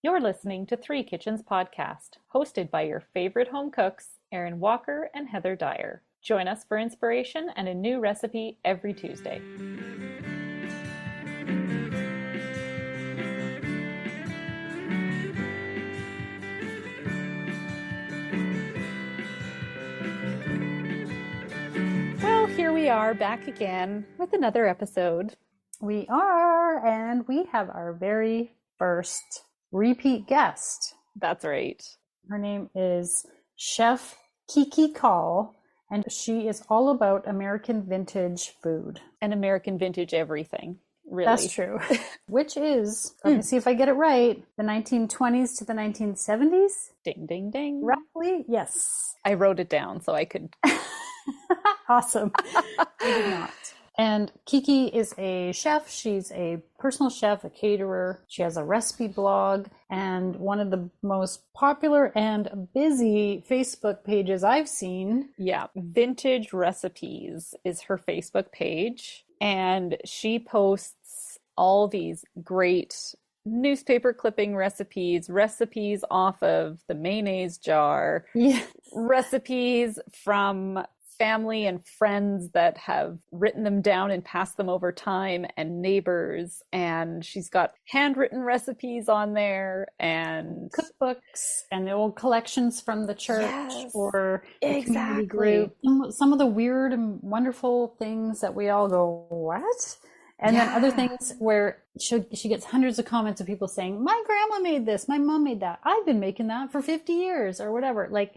You're listening to Three Kitchens Podcast, hosted by your favorite home cooks, Erin Walker and Heather Dyer. Join us for inspiration and a new recipe every Tuesday. Well, here we are back again with another episode. We are, and we have our very first repeat guest. That's right. Her name is Chef Kiki Coll, and she is all about American vintage food. And American vintage everything, really. That's true. Which is, let me see if I get it right, the 1920s to the 1970s? Ding, ding, ding. Roughly? Yes. I wrote it down so I could. Awesome. I did not. And Kiki is a chef. She's a personal chef, a caterer. She has a recipe blog, and one of the most popular and busy Facebook pages I've seen. Yeah, Vintage Recipes is her Facebook page, and she posts all these great newspaper clipping recipes off of the mayonnaise jar, Yes. recipes from family and friends that have written them down and passed them over time, and neighbors, and she's got handwritten recipes on there and Cookbooks and the old collections from the church. Yes, or the community exactly. group. Some of the weird and wonderful things that we all go, what? And then other things where she gets hundreds of comments of people saying, my grandma made this, my mom made that, I've been making that for 50 years or whatever. Like,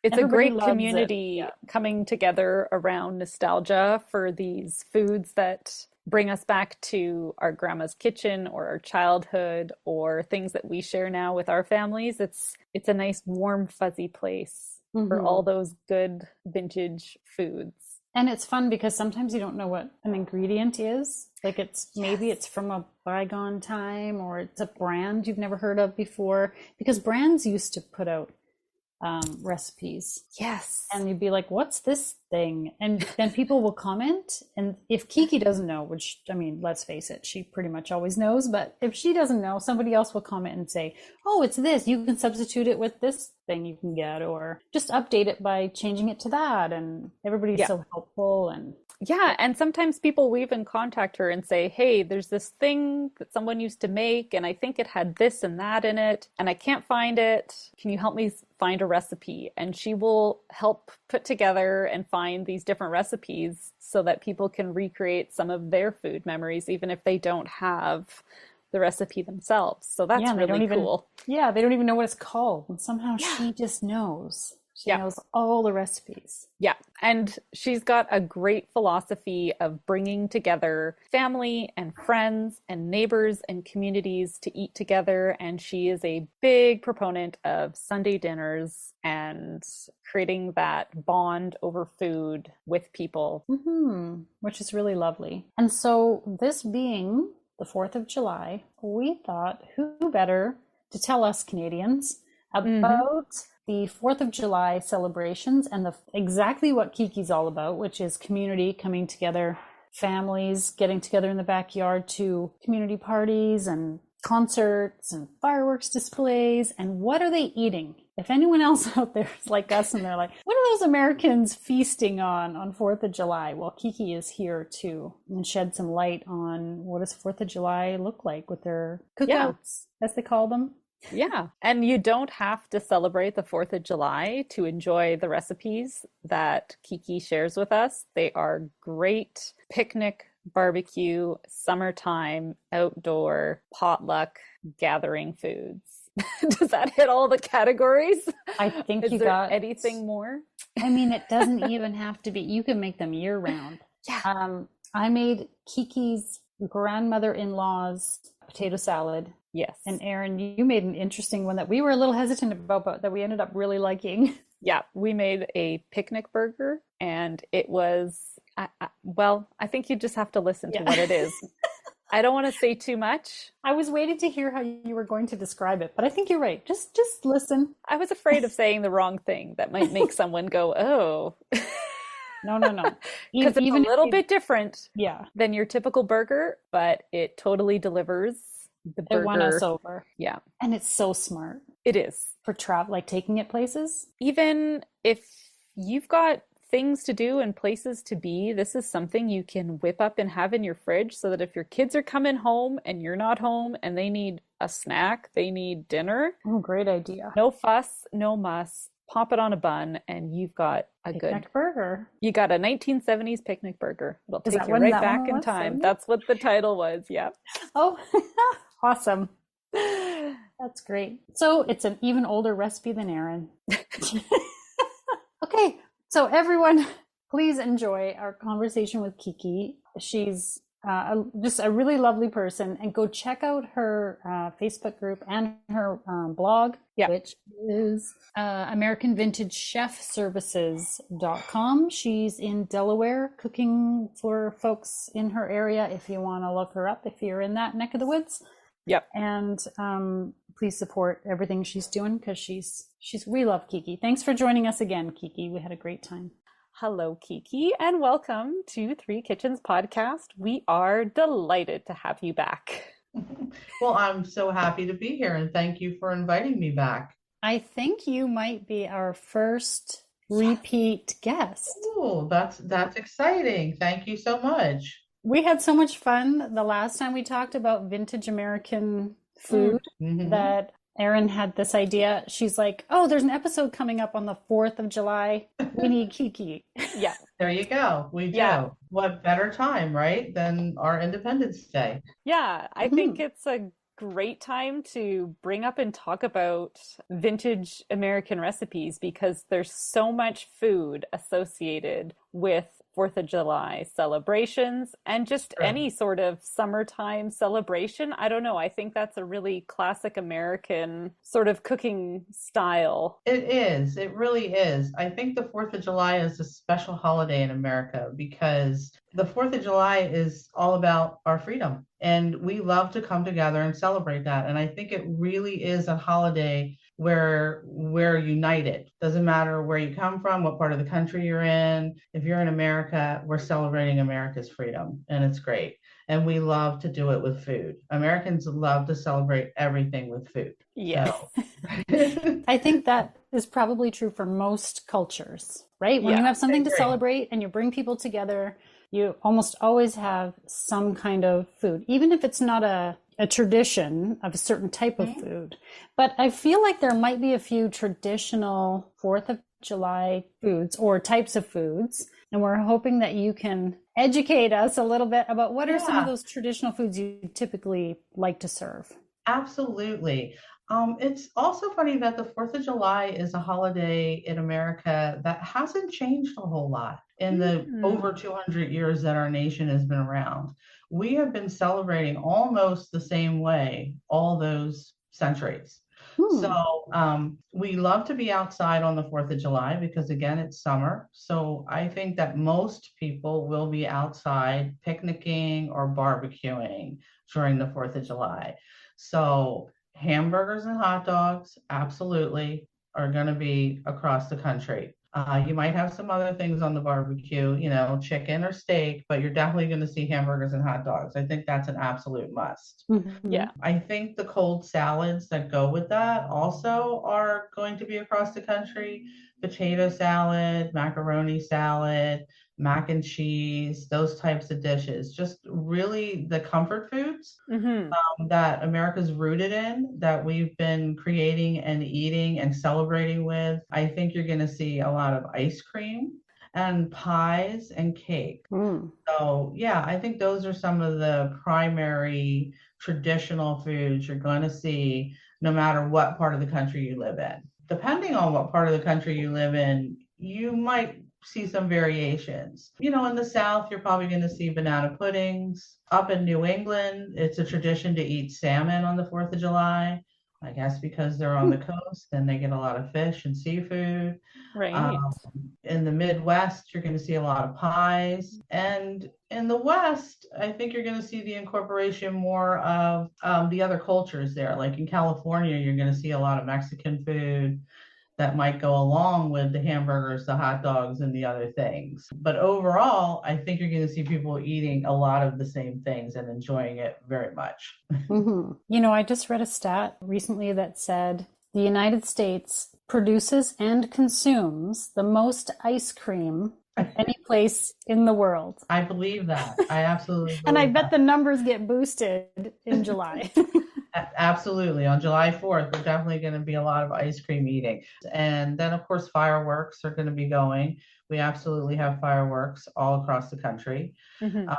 it's a everybody great loves community it. coming together around nostalgia for these foods that bring us back to our grandma's kitchen or our childhood or things that we share now with our families. It's a nice, warm, fuzzy place for all those good vintage foods. And it's fun because sometimes you don't know what an ingredient is. Like maybe it's from a bygone time, or it's a brand you've never heard of before, because brands used to put out recipes. Yes. And you'd be like, what's this thing? And then people will comment. And if Kiki doesn't know, which, I mean, let's face it, she pretty much always knows. But if she doesn't know, somebody else will comment and say, oh, it's this. You can substitute it with this thing you can get, or just update it by changing it to that. And everybody's so helpful. And sometimes people will even contact her and say, hey, there's this thing that someone used to make, and I think it had this and that in it, and I can't find it. Can you help me find a recipe? And she will help put together and find these different recipes so that people can recreate some of their food memories, even if they don't have the recipe themselves. So that's really cool. Yeah, they don't even know what it's called. And somehow she just knows. She knows all the recipes. Yeah. And she's got a great philosophy of bringing together family and friends and neighbors and communities to eat together. And she is a big proponent of Sunday dinners and creating that bond over food with people. Which is really lovely. And so this being the 4th of July, we thought, who better to tell us Canadians about the 4th of July celebrations and exactly what Kiki's all about, which is community coming together, families getting together in the backyard to community parties and concerts and fireworks displays. And what are they eating? If anyone else out there is like us and they're like, what are those Americans feasting on 4th of July? Well, Kiki is here to shed some light on what does 4th of July look like with their cookouts, as they call them. Yeah. And you don't have to celebrate the 4th of July to enjoy the recipes that Kiki shares with us. They are great picnic, barbecue, summertime, outdoor, potluck, gathering foods. Does that hit all the categories? I think Is you there got anything more? I mean, it doesn't even have to be. You can make them year round. Yeah. I made Kiki's grandmother-in-law's potato salad. Yes. And Erin, you made an interesting one that we were a little hesitant about, but that we ended up really liking. Yeah, we made a picnic burger, and it was, well, I think you just have to listen to what it is. I don't want to say too much. I was waiting to hear how you were going to describe it, but I think you're right. Just listen. I was afraid of saying the wrong thing that might make someone go, oh. No. Because it's a little bit different yeah, than your typical burger, but it totally delivers The It won us burger. over. Yeah, And it's so smart it is. for travel, like taking it places. Even if you've got things to do and places to be, this is something you can whip up and have in your fridge so that if your kids are coming home and you're not home and they need a snack, they need dinner, Oh, great idea. no fuss, no muss. Pop it on a bun and you've got a Picnic burger. you got a 1970s picnic burger. It'll Is take that you when right that back one in was? time. 70? That's what the title was. Yeah. Oh, awesome. That's great. So it's an even older recipe than Aaron. Okay, so everyone, please enjoy our conversation with Kiki. She's just a really lovely person, and go check out her Facebook group and her blog, Yeah. which is AmericanVintageChefServices.com. She's in Delaware, cooking for folks in her area if you want to look her up if you're in that neck of the woods. Yep. And please support everything she's doing, because we love Kiki. Thanks for joining us again, Kiki. We had a great time. Hello, Kiki, and welcome to Three Kitchens podcast. We are delighted to have you back. Well, I'm so happy to be here, and thank you for inviting me back. I think you might be our first repeat guest. Oh, that's exciting. Thank you so much. We had so much fun the last time we talked about vintage American food that Erin had this idea. She's like, oh, there's an episode coming up on the 4th of July. We need Kiki. Yeah. There you go. We do. Yeah. What better time, right, than our Independence Day? Yeah, I think it's a great time to bring up and talk about vintage American recipes because there's so much food associated with 4th of July celebrations and just any sort of summertime celebration. I don't know. I think that's a really classic American sort of cooking style. It is. It really is. I think the 4th of July is a special holiday in America because the 4th of July is all about our freedom. And we love to come together and celebrate that. And I think it really is a holiday where we're united. Doesn't matter where you come from, what part of the country you're in. If you're in America, we're celebrating America's freedom, and it's great. And we love to do it with food. Americans love to celebrate everything with food. Yes. So. I think that is probably true for most cultures, right? When you have something to celebrate and you bring people together, you almost always have some kind of food, even if it's not a tradition of a certain type of food. But I feel like there might be a few traditional 4th of July foods or types of foods. And we're hoping that you can educate us a little bit about what are some of those traditional foods you typically like to serve. Absolutely. It's also funny that the 4th of July is a holiday in America that hasn't changed a whole lot in the over 200 years that our nation has been around. We have been celebrating almost the same way all those centuries. So we love to be outside on the 4th of July because, again, it's summer. So I think that most people will be outside picnicking or barbecuing during the 4th of July. So hamburgers and hot dogs, absolutely, are going to be across the country. You might have some other things on the barbecue, chicken or steak, but you're definitely going to see hamburgers and hot dogs. I think that's an absolute must. Yeah. I think the cold salads that go with that also are going to be across the country. Potato salad, macaroni salad, mac and cheese, those types of dishes. Just really the comfort foods that America's rooted in, that we've been creating and eating and celebrating with. I think you're going to see a lot of ice cream and pies and cake. So yeah, I think those are some of the primary traditional foods you're going to see no matter what part of the country you live in. Depending on what part of the country you live in, you might see some variations. In the South, you're probably going to see banana puddings. Up in New England, it's a tradition to eat salmon on the 4th of July. I guess because they're on the coast and they get a lot of fish and seafood. Right. In the Midwest, you're going to see a lot of pies. And in the West, I think you're going to see the incorporation more of the other cultures there. Like in California, you're going to see a lot of Mexican food. that might go along with the hamburgers, the hot dogs, and the other things. But overall, I think you're going to see people eating a lot of the same things and enjoying it very much. You know, I just read a stat recently that said the United States produces and consumes the most ice cream of any place in the world. I believe that. I absolutely And I believe bet that. the numbers get boosted in July. Absolutely. On July 4th, there's definitely going to be a lot of ice cream eating. And then, of course, fireworks are going to be going. We absolutely have fireworks all across the country. Mhm.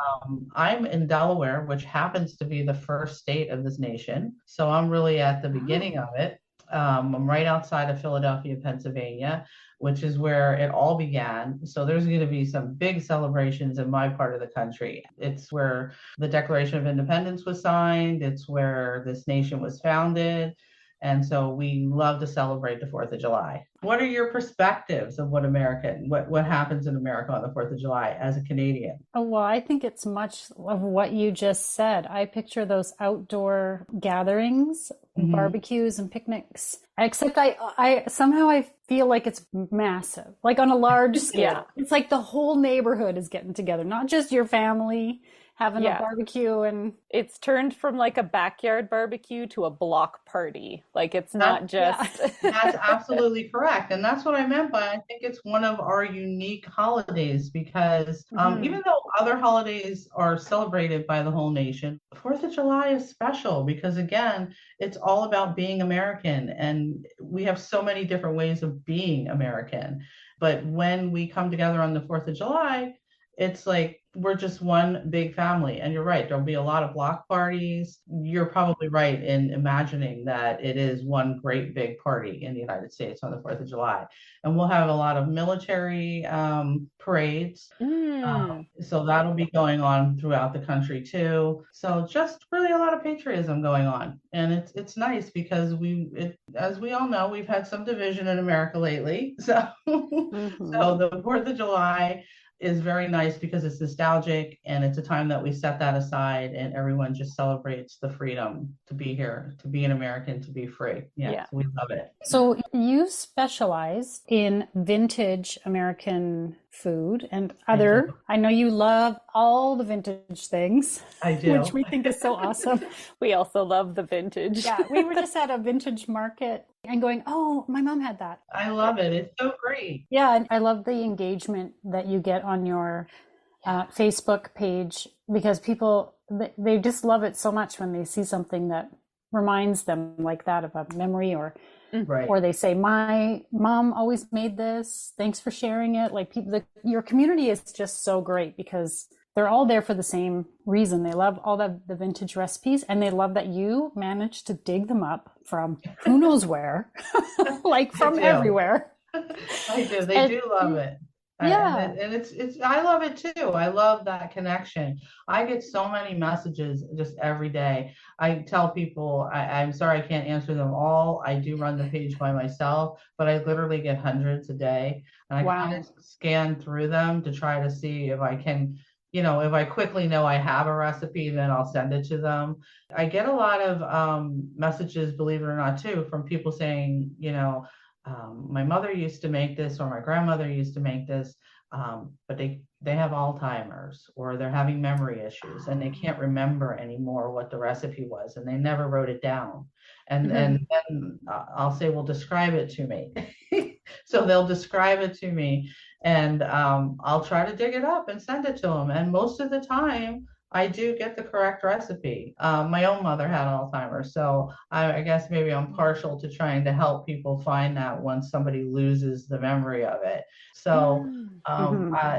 I'm in Delaware, which happens to be the first state of this nation. So I'm really at the beginning of it. I'm right outside of Philadelphia, Pennsylvania, which is where it all began. So there's going to be some big celebrations in my part of the country. It's where the Declaration of Independence was signed. It's where this nation was founded. And so we love to celebrate the 4th of July. What are your perspectives of what happens in America on the 4th of July as a Canadian? Oh, well, I think it's much of what you just said. I picture those outdoor gatherings, barbecues and picnics. Except I somehow I feel like it's massive, like on a large scale. Yeah. It's like the whole neighborhood is getting together, not just your family having a Yeah. barbecue. And It's turned from like a backyard barbecue to a block party. Like it's not just That's absolutely correct. And that's what I meant by I think it's one of our unique holidays because even though other holidays are celebrated by the whole nation, 4th of July is special because, again, it's all about being American. And we have so many different ways of being American. But when we come together on the 4th of July, it's like we're just one big family. And you're right, there'll be a lot of block parties. You're probably right in imagining that it is one great big party in the United States on the 4th of July. And we'll have a lot of military parades. So that'll be going on throughout the country too. So just really a lot of patriotism going on. And it's nice because as we all know, we've had some division in America lately. So, so the 4th of July is very nice because it's nostalgic and it's a time that we set that aside and everyone just celebrates the freedom to be here, to be an American, to be free. Yeah. We love it. So you specialize in vintage American food and other. I know you love all the vintage things. I do. Which we think is so awesome. we also love the vintage. Yeah, we were just at a vintage market and going, oh, my mom had that. I love it. It's so great. Yeah, and I love the engagement that you get on your Facebook page because people, they just love it so much when they see something that reminds them like that of a memory or they say, my mom always made this. Thanks for sharing it. Like your community is just so great because they're all there for the same reason. They love all the vintage recipes and they love that you managed to dig them up from who knows where, like from everywhere. I do. They do love it. Yeah. And it's I love it too. I love that connection. I get so many messages just every day. I tell people, I'm sorry I can't answer them all. I do run the page by myself, but I literally get hundreds a day. And I kind of scan through them to try to see if I can, if I quickly know I have a recipe, then I'll send it to them. I get a lot of messages, believe it or not, too, from people saying, my mother used to make this or my grandmother used to make this, but they have Alzheimer's or they're having memory issues and they can't remember anymore what the recipe was and they never wrote it down. And then I'll say, well, describe it to me. So they'll describe it to me and I'll try to dig it up and send it to them. And most of the time, I do get the correct recipe. My own mother had Alzheimer's, so I guess maybe I'm partial to trying to help people find that once somebody loses the memory of it. So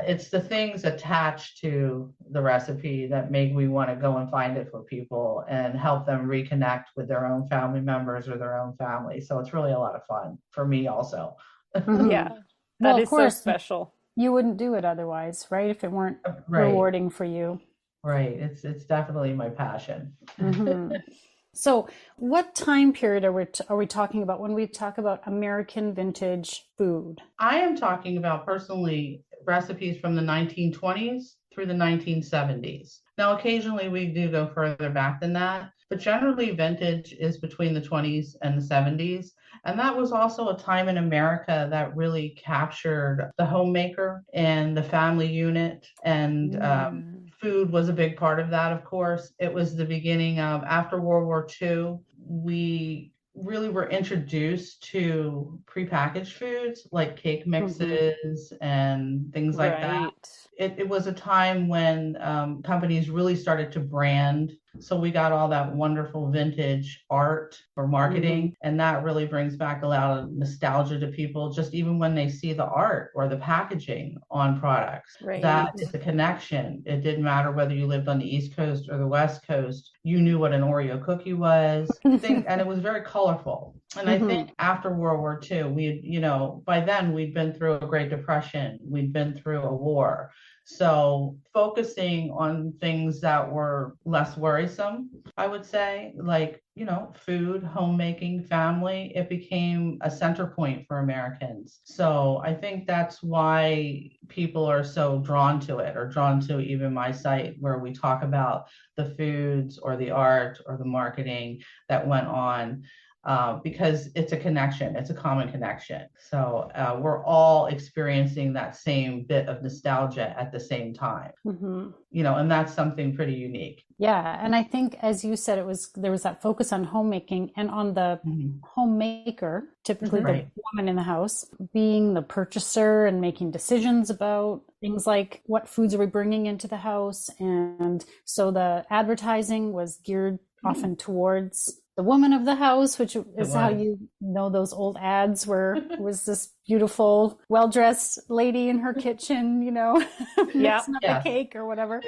it's the things attached to the recipe that make me want to go and find it for people and help them reconnect with their own family members or their own family. So it's really a lot of fun for me also. Yeah, that is so special. You wouldn't do it otherwise, right? If it weren't rewarding for you. Right. It's definitely my passion. So what time period are we talking about when we talk about American vintage food? I am talking about personally recipes from the 1920s through the 1970s. Now, occasionally we do go further back than that, but generally vintage is between the 20s and the 70s. And that was also a time in America that really captured the homemaker and the family unit. And food was a big part of that, of course. It was the beginning of, after World War II, we really were introduced to prepackaged foods like cake mixes and things like that. It was a time when companies really started to brand. So we got all that wonderful vintage art for marketing. And that really brings back a lot of nostalgia to people, just even when they see the art or the packaging on products. That is a connection. It didn't matter whether you lived on the East Coast or the West Coast. You knew what an Oreo cookie was. And it was very colorful. And I think after World War II, by then we'd been through a Great Depression. We'd been through a war. So focusing on things that were less worrisome, I would say, like, food, homemaking, family, it became a center point for Americans. So I think that's why people are so drawn to it, or drawn to even my site where we talk about the foods or the art or the marketing that went on. Because it's a connection, it's a common connection. So we're all experiencing that same bit of nostalgia at the same time, and that's something pretty unique. Yeah. And I think, as you said, there was that focus on homemaking and on the homemaker, typically the woman in the house, being the purchaser and making decisions about things like what foods are we bringing into the house. And so the advertising was geared often towards the woman of the house, which is how those old ads where was this beautiful, well-dressed lady in her kitchen, mixing up a cake or whatever.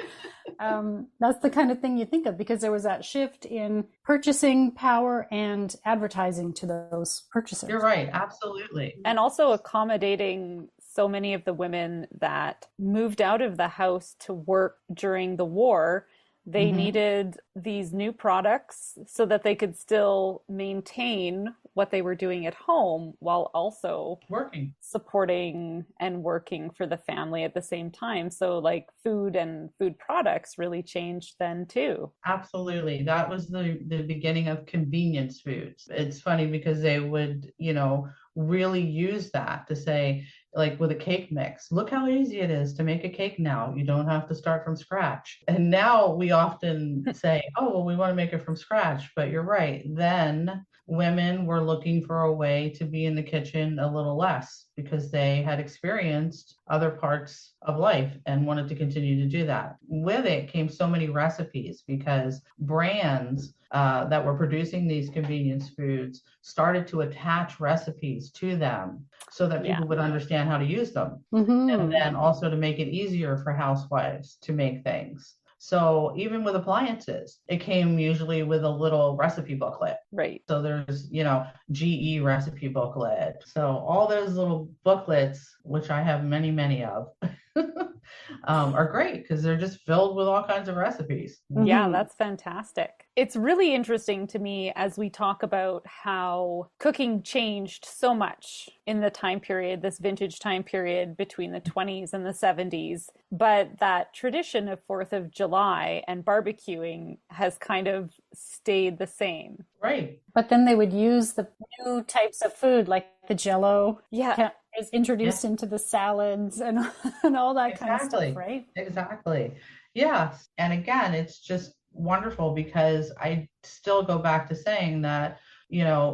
That's the kind of thing you think of, because there was that shift in purchasing power and advertising to those purchasers. You're right. Absolutely. And also accommodating so many of the women that moved out of the house to work during the war. They needed these new products so that they could still maintain what they were doing at home while also supporting and working for the family at the same time. So like food and food products really changed then too. Absolutely. That was the beginning of convenience foods. It's funny because they would, really use that to say, like with a cake mix, look how easy it is to make a cake now. You don't have to start from scratch. And now we often say, oh, well, we want to make it from scratch. But you're right. Then women were looking for a way to be in the kitchen a little less because they had experienced other parts of life and wanted to continue to do that. With it came so many recipes because brands that were producing these convenience foods started to attach recipes to them so that people would understand how to use them. And then also to make it easier for housewives to make things. So even with appliances, it came usually with a little recipe booklet. Right. So there's, GE recipe booklet. So all those little booklets, which I have many, many of, are great because they're just filled with all kinds of recipes. Yeah, that's fantastic. It's really interesting to me as we talk about how cooking changed so much in the time period, this vintage time period between the 20s and the 70s. But that tradition of 4th of July and barbecuing has kind of stayed the same. Right. But then they would use the new types of food like the Jello. Yeah. Is introduced into the salads and all that kind of stuff, right? Exactly. Yes. And again, it's just wonderful because I still go back to saying that,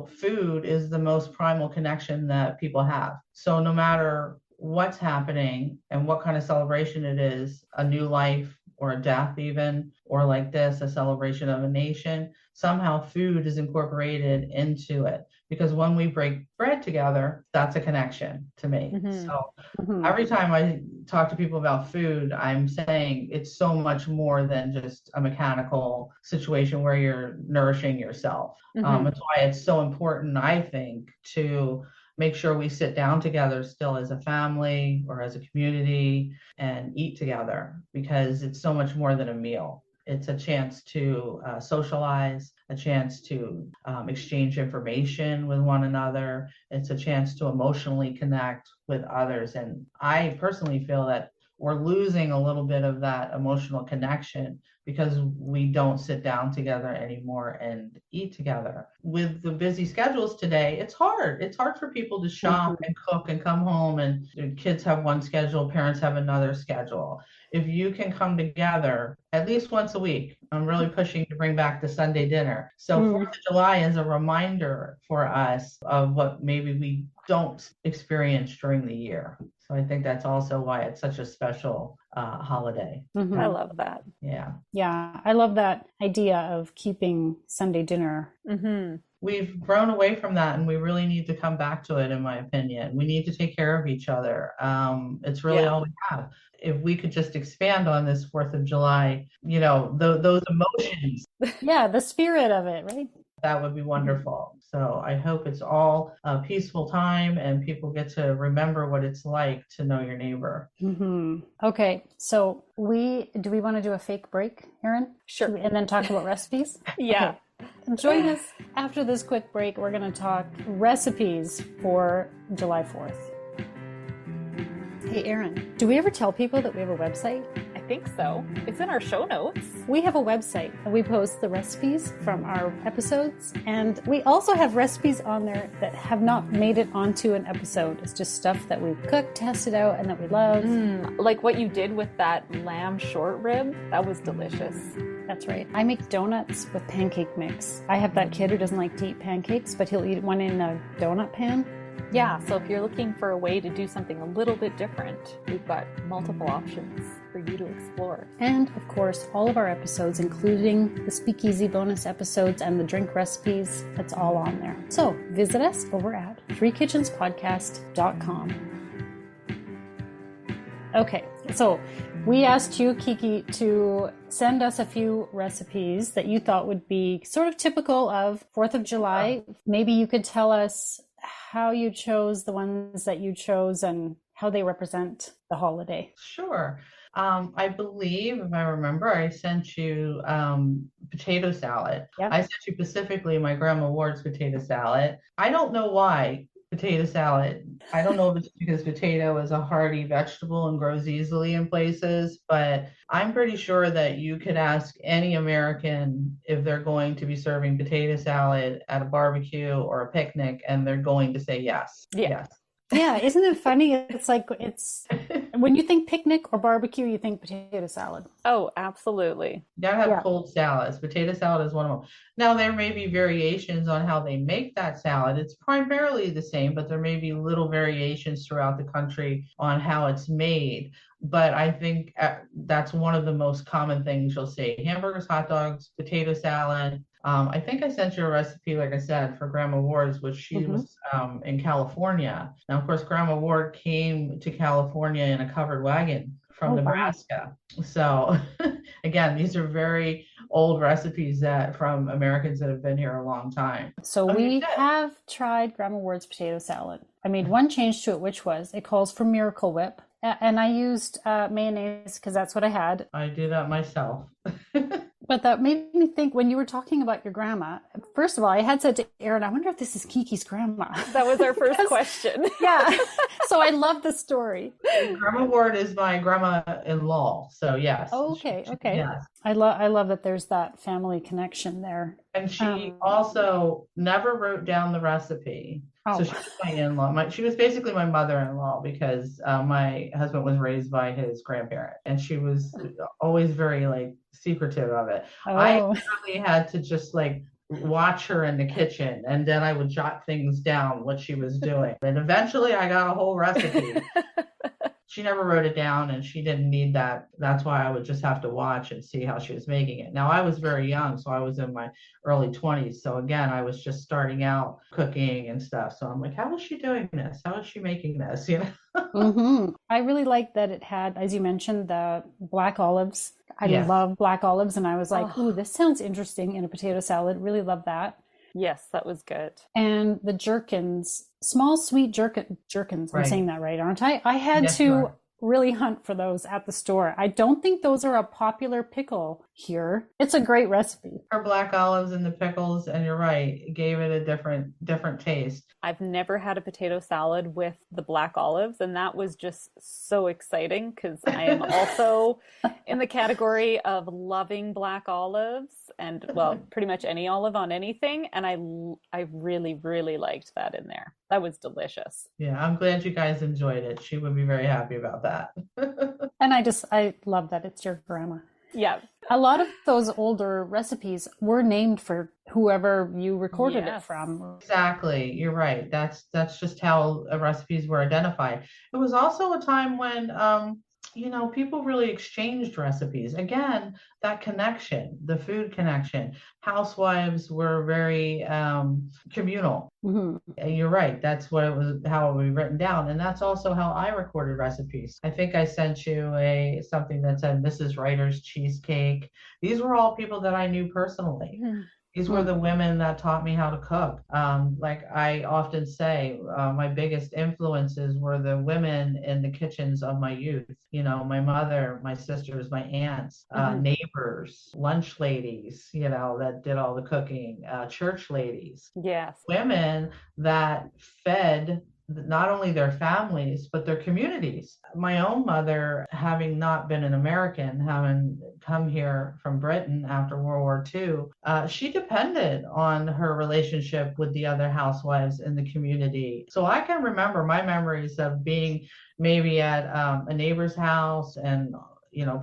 food is the most primal connection that people have. So no matter what's happening and what kind of celebration it is, a new life or a death even, or like this, a celebration of a nation, somehow food is incorporated into it. Because when we break bread together, that's a connection to me. So every time I talk to people about food, I'm saying it's so much more than just a mechanical situation where you're nourishing yourself. That's why it's so important, I think, to make sure we sit down together still as a family or as a community and eat together, because it's so much more than a meal. It's a chance to socialize, a chance to exchange information with one another. It's a chance to emotionally connect with others. And I personally feel that we're losing a little bit of that emotional connection because we don't sit down together anymore and eat together. With the busy schedules today, it's hard. It's hard for people to shop and cook and come home, and kids have one schedule, parents have another schedule. If you can come together at least once a week, I'm really pushing to bring back the Sunday dinner. So 4th of July is a reminder for us of what maybe we don't experience during the year. So I think that's also why it's such a special holiday. I love that. Yeah. Yeah, I love that idea of keeping Sunday dinner. We've grown away from that, and we really need to come back to it, in my opinion. We need to take care of each other. It's really all we have. If we could just expand on this 4th of July, you know, those emotions. Yeah, the spirit of it, right? That would be wonderful. So I hope it's all a peaceful time and people get to remember what it's like to know your neighbor. Okay, so do we want to do a fake break, Erin? Sure. And then talk about recipes? Yeah. Okay. Join us after this quick break. We're going to talk recipes for July 4th. Hey, Erin, do we ever tell people that we have a website? I think so. It's in our show notes. We have a website and we post the recipes from our episodes, and we also have recipes on there that have not made it onto an episode. It's just stuff that we've cooked, tested out, and that we love. Like what you did with that lamb short rib. That was delicious. That's right. I make donuts with pancake mix. I have that kid who doesn't like to eat pancakes, but he'll eat one in a donut pan. Yeah, so if you're looking for a way to do something a little bit different, we've got multiple options for you to explore. And of course, all of our episodes, including the Speakeasy bonus episodes and the drink recipes, it's all on there. So visit us over at threekitchenspodcast.com. Okay, so we asked you, Kiki, to send us a few recipes that you thought would be sort of typical of 4th of July. Maybe you could tell us how you chose the ones that you chose and how they represent the holiday. Sure. I believe, if I remember, I sent you potato salad. Yep. I sent you specifically my Grandma Ward's potato salad. I don't know why potato salad. I don't know if it's because potato is a hardy vegetable and grows easily in places, but I'm pretty sure that you could ask any American if they're going to be serving potato salad at a barbecue or a picnic, and they're going to say yes. Yeah. Yes. Yeah, isn't it funny? It's like, when you think picnic or barbecue, you think potato salad. Oh, absolutely. You gotta have cold salads. Potato salad is one of them. Now, there may be variations on how they make that salad. It's primarily the same, but there may be little variations throughout the country on how it's made. But I think that's one of the most common things you'll see. Hamburgers, hot dogs, potato salad. I think I sent you a recipe, like I said, for Grandma Ward's, which she was in California. Now, of course, Grandma Ward came to California in a covered wagon from Nebraska. Wow. So again, these are very old recipes from Americans that have been here a long time. So we have tried Grandma Ward's potato salad. I made one change to it, which was it calls for Miracle Whip. And I used mayonnaise because that's what I had. I do that myself. But that made me think, when you were talking about your grandma, first of all, I had said to Erin, I wonder if this is Kiki's grandma. That was our first question. Yeah. So I love the story. Grandma Ward is my grandma-in-law. So yes. Okay. Yes. I love that there's that family connection there. And she also never wrote down the recipe. So she was my in-law. She was basically my mother-in-law because my husband was raised by his grandparent, and she was always very secretive of it. I really had to just watch her in the kitchen, and then I would jot things down what she was doing. And eventually I got a whole recipe. She never wrote it down, and she didn't need that. That's why I would just have to watch and see how she was making it. Now, I was very young, so I was in my early 20s. So again, I was just starting out cooking and stuff. So I'm like, how is she doing this? How is she making this? You know? I really liked that it had, as you mentioned, the black olives. I love black olives, and I was like, ooh, this sounds interesting in a potato salad. Really love that. Yes, that was good. And the gherkins, small sweet gherkins. I'm saying that right, aren't I? I had really hunt for those at the store. I don't think those are a popular pickle here. It's a great recipe. Her black olives and the pickles, and you're right, it gave it a different taste. I've never had a potato salad with the black olives, and that was just so exciting because I am also in the category of loving black olives and, well, pretty much any olive on anything. And I really, really liked that in there. That was delicious. Yeah, I'm glad you guys enjoyed it. She would be very happy about that. And I love that it's your grandma. Yeah. A lot of those older recipes were named for whoever you recorded it Yes. from. Exactly. You're right. That's just how recipes were identified. It was also a time when people really exchanged recipes. Again, that connection, the food connection. Housewives were very communal. Mm-hmm. And you're right. That's what it was, how it was written down. And that's also how I recorded recipes. I think I sent you something that said Mrs. Writer's cheesecake. These were all people that I knew personally. Mm-hmm. These were the women that taught me how to cook. Like I often say, my biggest influences were the women in the kitchens of my youth. My mother, my sisters, my aunts, neighbors, lunch ladies, that did all the cooking, church ladies. Yes. Women that fed not only their families, but their communities. My own mother, having not been an American, having come here from Britain after World War II, she depended on her relationship with the other housewives in the community. So I can remember my memories of being maybe at a neighbor's house and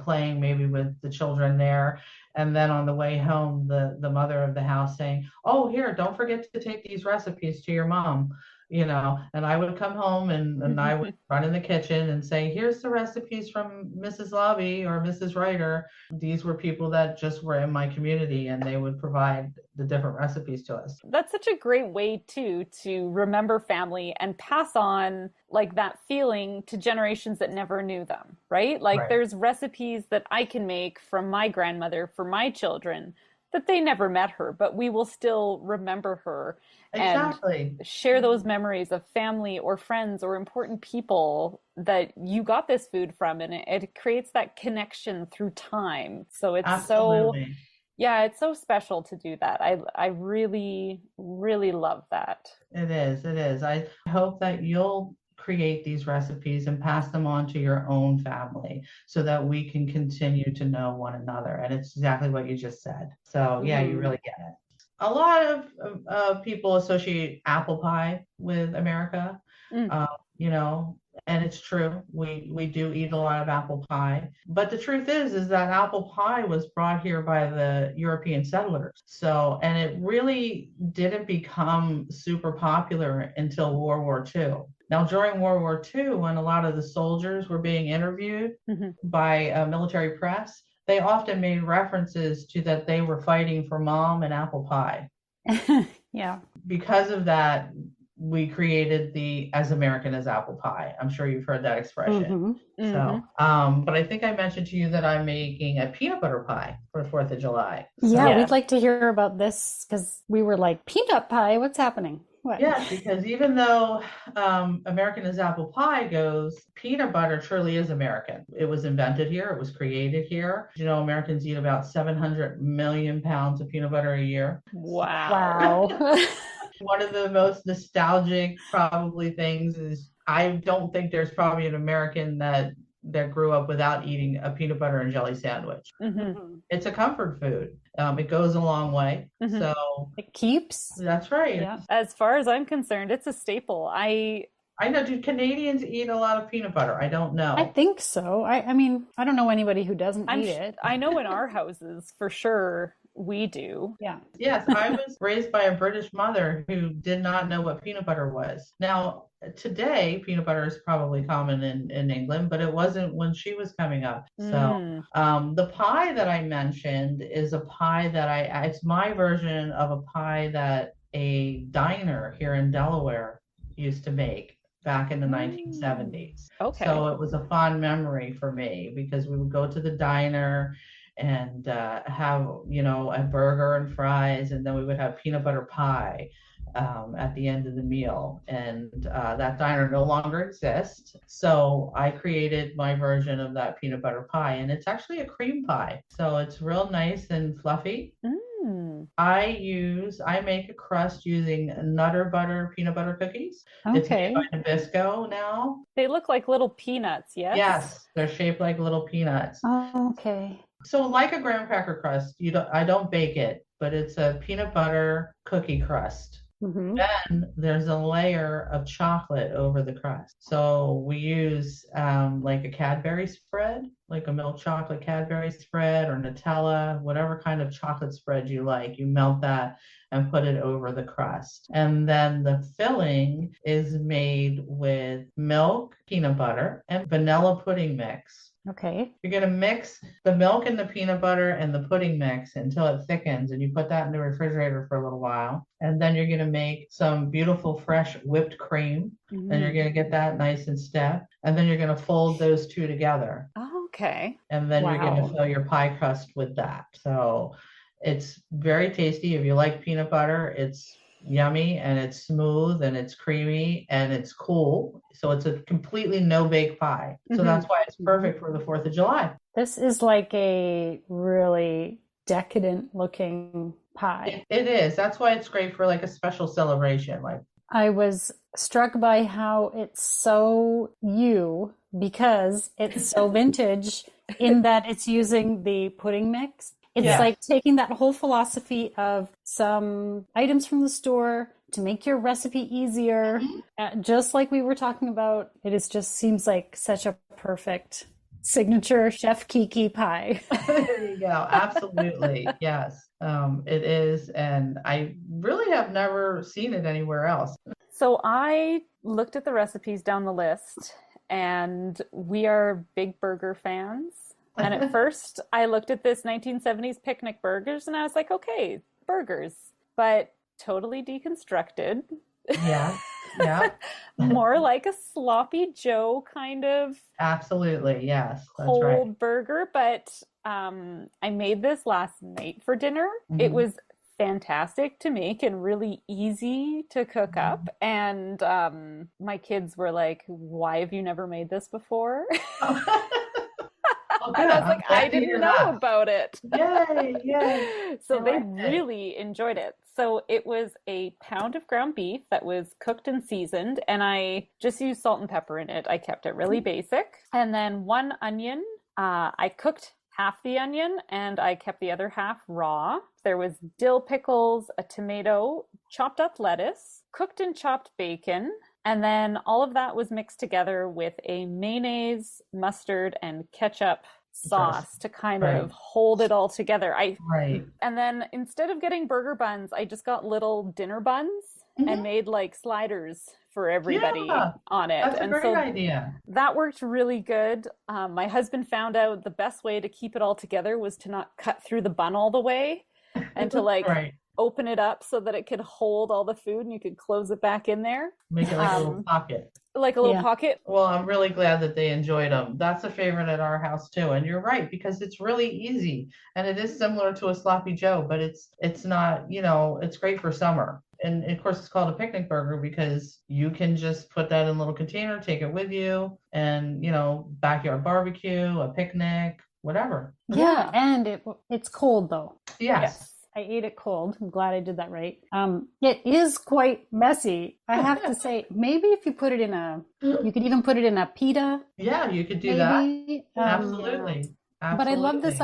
playing maybe with the children there. And then on the way home, the mother of the house saying, "Oh, here, don't forget to take these recipes to your mom." And I would come home and I would run in the kitchen and say, "Here's the recipes from Mrs. Lobby or Mrs. Writer." These were people that just were in my community and they would provide the different recipes to us. That's such a great way to remember family and pass on like that feeling to generations that never knew them, right? Like Right. There's recipes that I can make from my grandmother for my children that they never met her, but we will still remember her Exactly. and share those memories of family or friends or important people that you got this food from. And it creates that connection through time. So it's Absolutely. it's so special to do that. I really, really love that. It is. I hope that you'll create these recipes and pass them on to your own family so that we can continue to know one another. And it's exactly what you just said. So yeah, you really get it. A lot of people associate apple pie with America, and it's true. We do eat a lot of apple pie. But the truth is that apple pie was brought here by the European settlers. So, and it really didn't become super popular until World War II. Now, during World War II, when a lot of the soldiers were being interviewed by military press, they often made references to that they were fighting for mom and apple pie. Yeah. Because of that, we created the as American as apple pie. I'm sure you've heard that expression. So, but I think I mentioned to you that I'm making a peanut butter pie for 4th of July. So, yeah, we'd like to hear about this because we were like, peanut pie, what's happening? What? Yes, because even though American as apple pie goes, peanut butter truly is American. It was invented here. It was created here. Americans eat about 700 million pounds of peanut butter a year. Wow. One of the most nostalgic probably things is I don't think there's probably an American that grew up without eating a peanut butter and jelly sandwich. It's a comfort food. It goes a long way. So it keeps. That's right. Yeah. As far as I'm concerned, it's a staple. I know. Do Canadians eat a lot of peanut butter? I don't know. I think so. I mean, I don't know anybody who doesn't eat it. I know in our houses for sure we do. Yeah. Yes, I was raised by a British mother who did not know what peanut butter was. Now, today, peanut butter is probably common in England, but it wasn't when she was coming up. So the pie that I mentioned is a pie that it's my version of a pie that a diner here in Delaware used to make back in the 1970s. Okay. So it was a fond memory for me because we would go to the diner and have a burger and fries, and then we would have peanut butter pie. at the end of the meal. And that diner no longer exists. So I created my version of that peanut butter pie, and it's actually a cream pie. So it's real nice and fluffy. Mm. I make a crust using Nutter Butter peanut butter cookies. It's made Okay. by Nabisco now. They look like little peanuts, yes? Yes, they're shaped like little peanuts. Okay. So like a graham cracker crust, I don't bake it, but it's a peanut butter cookie crust. Mm-hmm. Then there's a layer of chocolate over the crust. So we use like a Cadbury spread, like a milk chocolate Cadbury spread or Nutella, whatever kind of chocolate spread you like. You melt that and put it over the crust. And then the filling is made with milk, peanut butter, and vanilla pudding mix. Okay. You're going to mix the milk and the peanut butter and the pudding mix until it thickens, and you put that in the refrigerator for a little while. And then you're going to make some beautiful fresh whipped cream, and you're going to get that nice and stiff. And then you're going to fold those two together. Okay. And then you're going to Wow. fill your pie crust with that. So it's very tasty. If you like peanut butter, it's yummy and it's smooth and it's creamy and it's cool. So it's a completely no bake pie. So that's why it's perfect for the 4th of July. This is like a really decadent looking pie. It is. That's why it's great for like a special celebration. Like I was struck by how it's so you because it's so vintage in that it's using the pudding mix. It's Yeah. like taking that whole philosophy of some items from the store to make your recipe easier. Just like we were talking about, just seems like such a perfect signature Chef Kiki pie. there you go. Absolutely. Yes. It is. And I really have never seen it anywhere else. So I looked at the recipes down the list, and we are big burger fans. And at first, I looked at this 1970s picnic burgers, and I was like, okay, burgers, but totally deconstructed. Yeah. Yeah. More like a sloppy Joe kind of Absolutely. Yes. That's cold right. burger. But I made this last night for dinner. It was fantastic to make and really easy to cook up. And my kids were like, why have you never made this before? Oh, And good. I was I'm like, glad I to hear didn't know that. about it. Yay. Yay. So I they like it. really enjoyed it. So it was a pound of ground beef that was cooked and seasoned, and I just used salt and pepper in it. I kept it really basic. And then 1 onion. I cooked half the onion and I kept the other half raw. There was dill pickles, a tomato, chopped up lettuce, cooked and chopped bacon. And then all of that was mixed together with a mayonnaise, mustard, and ketchup sauce to kind of hold it all together. Right. And then instead of getting burger buns, I just got little dinner buns and made like sliders for everybody Yeah, on it. that's a And great so idea. that worked really good. My husband found out the best way to keep it all together was to not cut through the bun all the way and to like Right. open it up so that it could hold all the food and you could close it back in there. Make it like a little pocket. Like a little Yeah. pocket. Well, I'm really glad that they enjoyed them. That's a favorite at our house too. And you're right, because it's really easy and it is similar to a sloppy Joe, but it's not, it's great for summer. And of course it's called a picnic burger because you can just put that in a little container, take it with you, and backyard barbecue, a picnic, whatever. Yeah, and it's cold though. Yes. I ate it cold. I'm glad I did that right. It is quite messy. I have to say, maybe if you put it you could even put it in a pita. Yeah, you could do Maybe. that. Absolutely. But I love this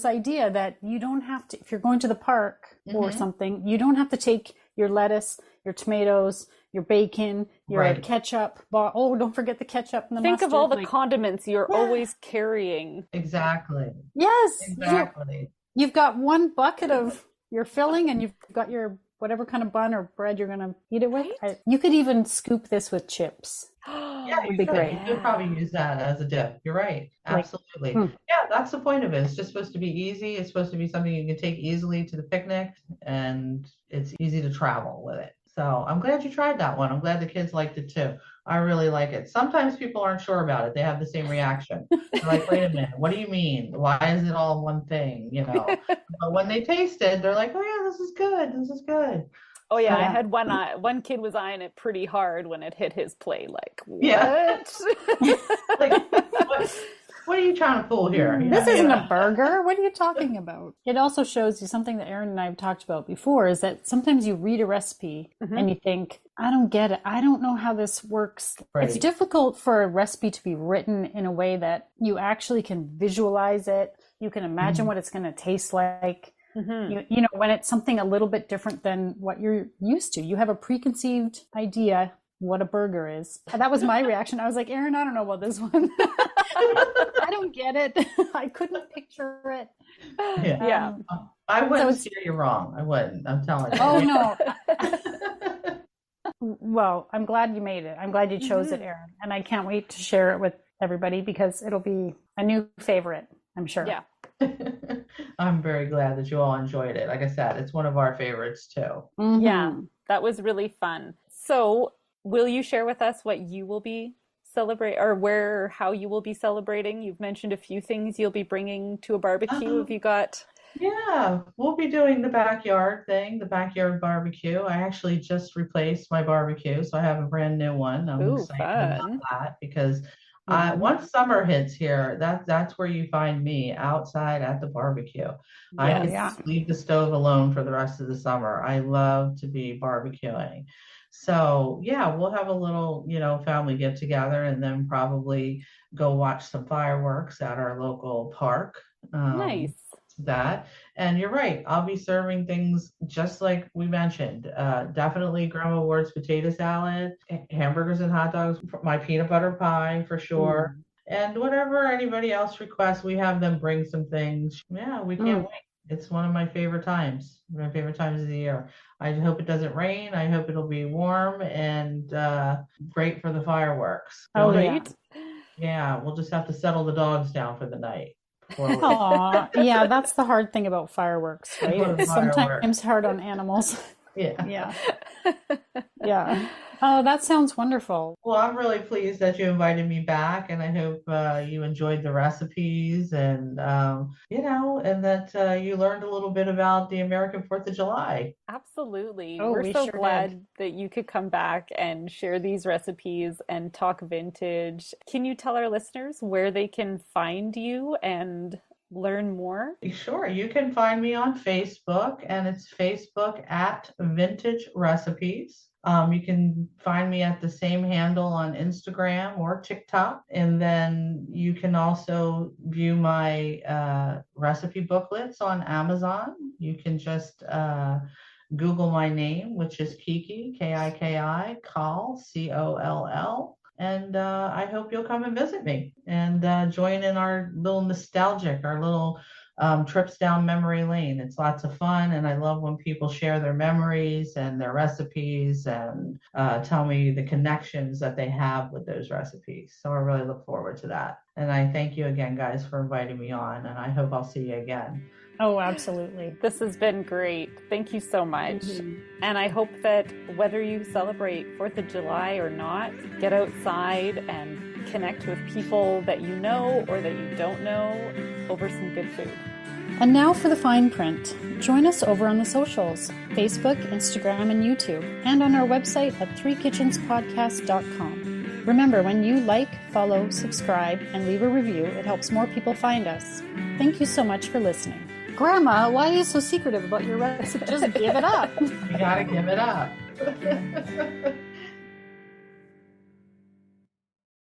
idea that you don't have to, if you're going to the park or something, you don't have to take your lettuce, your tomatoes, your bacon, your ketchup. Don't forget the ketchup and the Think mustard. of all the condiments you're always carrying. Exactly. Yes. Exactly. You've got one bucket of your filling and you've got your whatever kind of bun or bread you're going to eat it with. You could even scoop this with chips. Yeah, Would be great. You could probably use that as a dip. You're right. Absolutely. Yeah, that's the point of it. It's just supposed to be easy. It's supposed to be something you can take easily to the picnic, and it's easy to travel with it. So I'm glad you tried that one. I'm glad the kids liked it too. I really like it. Sometimes people aren't sure about it. They have the same reaction. They're like, wait a minute, what do you mean? Why is it all one thing? But when they taste it, they're like, oh yeah, this is good. This is good. Oh yeah, So, I had one kid was eyeing it pretty hard when it hit his plate. Like, yeah. what? Like, what are you trying to pull here? This isn't a burger. What are you talking about? It also shows you something that Erin and I have talked about before, is that sometimes you read a recipe and you think, I don't get it. I don't know how this works. Right. It's difficult for a recipe to be written in a way that you actually can visualize it. You can imagine what it's going to taste like. You know, when it's something a little bit different than what you're used to, you have a preconceived idea what a burger is. And that was my reaction. I was like, Erin, I don't know about this one. I don't get it. I couldn't picture it. Yeah. I wouldn't steer you wrong. I wouldn't. I'm telling you. Oh, no. Well, I'm glad you made it. I'm glad you chose it, Erin. And I can't wait to share it with everybody because it'll be a new favorite, I'm sure. Yeah. I'm very glad that you all enjoyed it. Like I said, it's one of our favorites too. Yeah, that was really fun. So, will you share with us what you will be celebrating, or where or how you will be celebrating? You've mentioned a few things you'll be bringing to a barbecue. Have you got? Yeah, we'll be doing the backyard thing, the backyard barbecue. I actually just replaced my barbecue, so I have a brand new one. I'm excited about that because once summer hits here, that's where you find me outside at the barbecue. I can leave the stove alone for the rest of the summer. I love to be barbecuing. So yeah, we'll have a little, family get together and then probably go watch some fireworks at our local park. Nice. And you're right, I'll be serving things just like we mentioned. Definitely Grandma Ward's potato salad, hamburgers and hot dogs, my peanut butter pie for sure, and whatever anybody else requests, we have them bring some things. Yeah, we can't wait. It's one of my favorite times of the year. I hope it doesn't rain. I hope it'll be warm and great for the fireworks. Oh, great. Yeah, we'll just have to settle the dogs down for the night. Yeah, that's the hard thing about fireworks, right? It's sometimes hard on animals. Yeah. Oh, that sounds wonderful. Well, I'm really pleased that you invited me back, and I hope you enjoyed the recipes and and that you learned a little bit about the American 4th of July. Absolutely. We're so glad that you could come back and share these recipes and talk vintage. Can you tell our listeners where they can find you and learn more? Sure. You can find me on Facebook, and it's Facebook at Vintage Recipes. You can find me at the same handle on Instagram or TikTok. And then you can also view my recipe booklets on Amazon. You can just Google my name, which is Kiki, Kiki, Coll, Coll. And I hope you'll come and visit me and join in our little trips down memory lane. It's lots of fun, and I love when people share their memories and their recipes and tell me the connections that they have with those recipes. So I really look forward to that. And I thank you again, guys, for inviting me on, and I hope I'll see you again. Oh, absolutely. This has been great. Thank you so much. And I hope that whether you celebrate 4th of July or not, get outside and connect with people that you know or that you don't know over some good food. And now for the fine print. Join us over on the socials, Facebook, Instagram, and YouTube, and on our website at threekitchenspodcast.com. Remember, when you like, follow, subscribe, and leave a review, it helps more people find us. Thank you so much for listening. Grandma, why are you so secretive about your recipe? Just give it up. You gotta give it up.